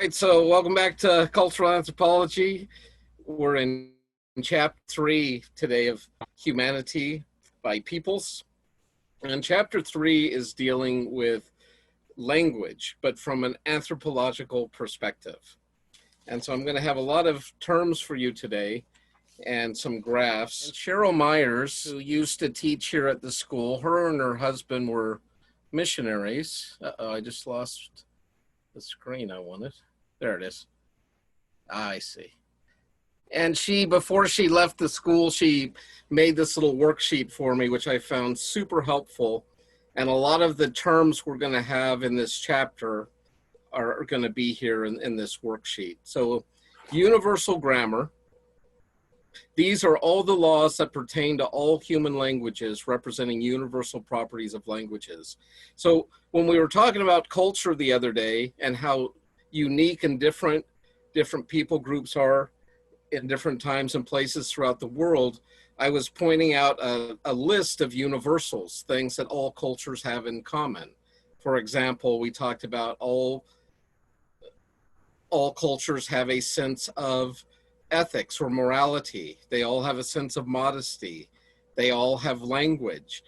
Right, so welcome back to Cultural Anthropology. We're in chapter 3 today of Humanity by Peoples. And chapter 3 is dealing with language, but from an anthropological perspective. And so I'm going to have a lot of terms for you today and some graphs. And Cheryl Myers, who used to teach here at the school, her and her husband were missionaries. Uh-oh, I just lost the screen I wanted. There it is. I see. And she, before she left the school, she made this little worksheet for me, which I found super helpful. And a lot of the terms we're going to have in this chapter are going to be here in this worksheet. So universal grammar. These are all the laws that pertain to all human languages, representing universal properties of languages. So when we were talking about culture the other day and how unique and different people groups are in different times and places throughout the world, I was pointing out a list of universals, things that all cultures have in common. For example, we talked about all cultures have a sense of ethics or morality. They all have a sense of modesty. They all have language.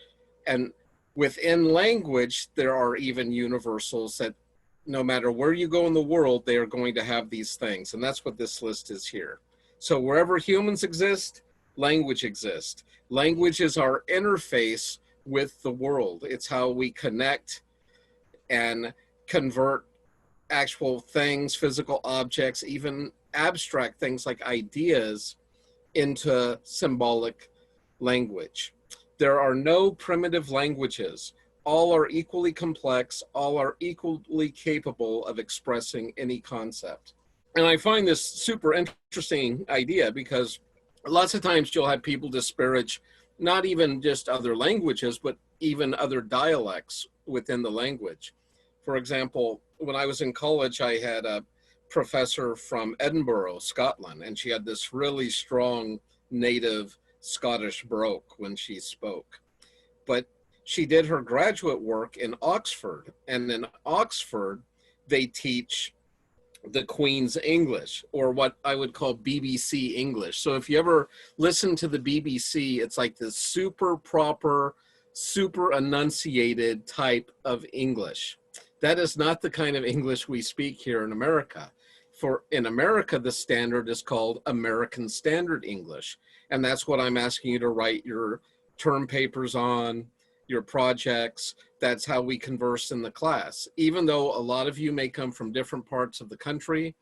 And within language, there are even universals that no matter where you go in the world, they are going to have these things. And that's what this list is here. So wherever humans exist, language exists. Language is our interface with the world. It's how we connect and convert actual things, physical objects, even abstract things like ideas into symbolic language. There are no primitive languages. All are equally complex, all are equally capable of expressing any concept. And I find this super interesting idea because lots of times you'll have people disparage not even just other languages, but even other dialects within the language. For example, when I was in college, I had a professor from Edinburgh, Scotland, and she had this really strong native Scottish brogue when she spoke. But she did her graduate work in Oxford, and in Oxford, they teach the Queen's English, or what I would call BBC English. So if you ever listen to the BBC, it's like this super proper, super enunciated type of English. That is not the kind of English we speak here in America. For in America, the standard is called American Standard English. And that's what I'm asking you to write your term papers on, your projects. That's how we converse in the class. Even though a lot of you may come from different parts of the country,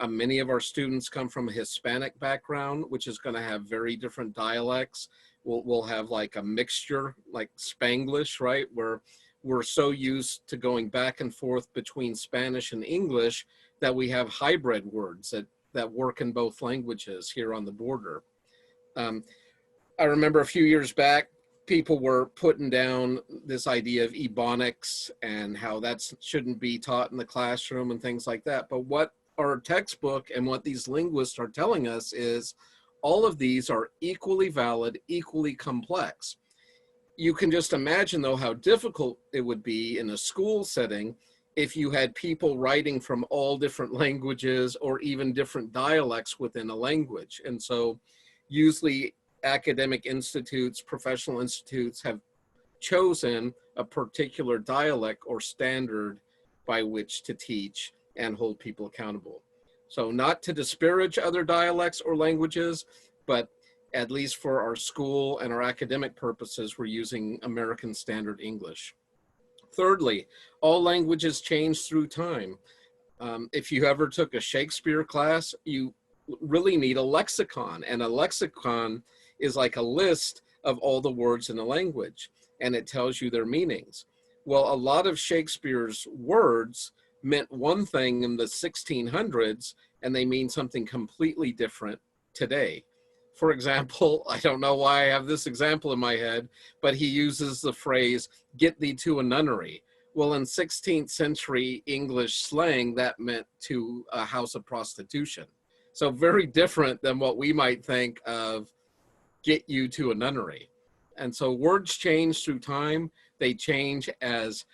many of our students come from a Hispanic background, which is going to have very different dialects. We'll have like a mixture, like Spanglish, right? Where we're so used to going back and forth between Spanish and English that we have hybrid words that work in both languages here on the border. I remember a few years back, people were putting down this idea of ebonics and how that shouldn't be taught in the classroom and things like that. But what our textbook and what these linguists are telling us is all of these are equally valid, equally complex. You can just imagine, though, how difficult it would be in a school setting if you had people writing from all different languages or even different dialects within a language. And so usually academic institutes, professional institutes have chosen a particular dialect or standard by which to teach and hold people accountable. So not to disparage other dialects or languages, but at least for our school and our academic purposes, we're using American Standard English. Thirdly, all languages change through time. If you ever took a Shakespeare class, you really need a lexicon, and a lexicon is like a list of all the words in the language, and it tells you their meanings. Well, a lot of Shakespeare's words meant one thing in the 1600s, and they mean something completely different today. For example, I don't know why I have this example in my head, but he uses the phrase, "get thee to a nunnery." Well, in 16th century English slang, that meant to a house of prostitution. So very different than what we might think of "get you to a nunnery." And so words change through time. They change as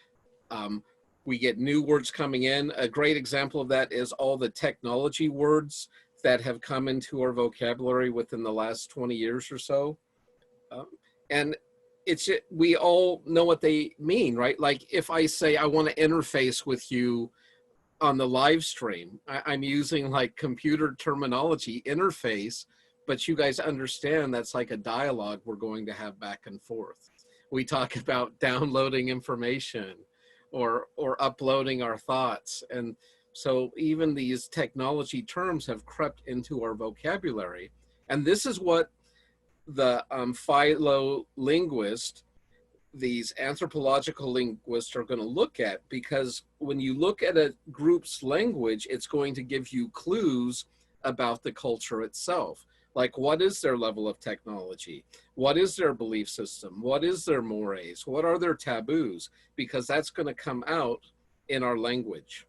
We get new words coming in. A great example of that is all the technology words that have come into our vocabulary within the last 20 years or so. Um, and we all know what they mean, right? Like if I say I want to interface with you on the live stream, I'm using like computer terminology, interface, but you guys understand that's like a dialogue we're going to have back and forth. We talk about downloading information or uploading our thoughts. And so even these technology terms have crept into our vocabulary. And this is what the philo-linguist, these anthropological linguists are going to look at, because when you look at a group's language, it's going to give you clues about the culture itself. Like, what is their level of technology? What is their belief system? What is their mores? What are their taboos? Because that's going to come out in our language.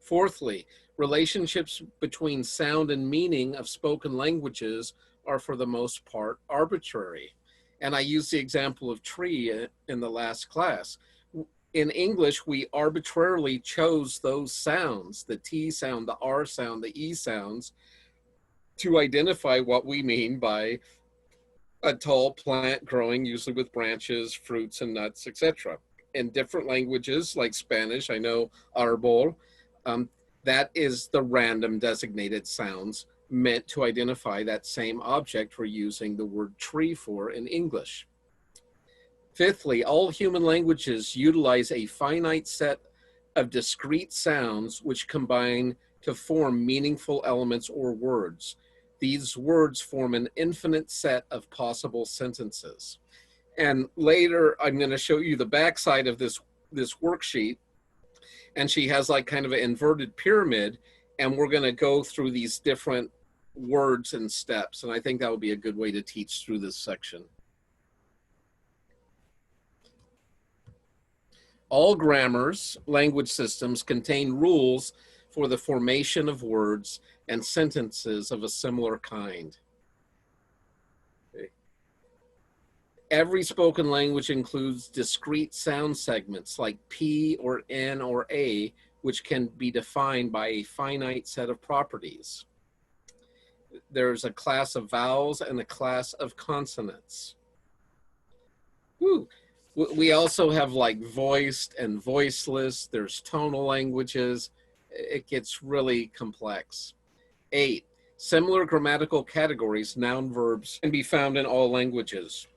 Fourthly, relationships between sound and meaning of spoken languages are for the most part arbitrary. And I used the example of tree in the last class. In English, we arbitrarily chose those sounds, the T sound, the R sound, the E sounds, to identify what we mean by a tall plant growing usually with branches, fruits, and nuts, etc. In different languages, like Spanish, I know arbol, that is the random designated sounds meant to identify that same object we're using the word tree for in English. Fifthly, all human languages utilize a finite set of discrete sounds which combine to form meaningful elements or words. These words form an infinite set of possible sentences. And later, I'm going to show you the backside of this worksheet. And she has like kind of an inverted pyramid. And we're going to go through these different words and steps. And I think that would be a good way to teach through this section. All grammars, language systems contain rules for the formation of words and sentences of a similar kind. Okay. Every spoken language includes discrete sound segments like P or N or A, which can be defined by a finite set of properties. There's a class of vowels and a class of consonants. Woo. We also have like voiced and voiceless. There's tonal languages. It gets really complex. 8, similar grammatical categories, noun, verbs, can be found in all languages.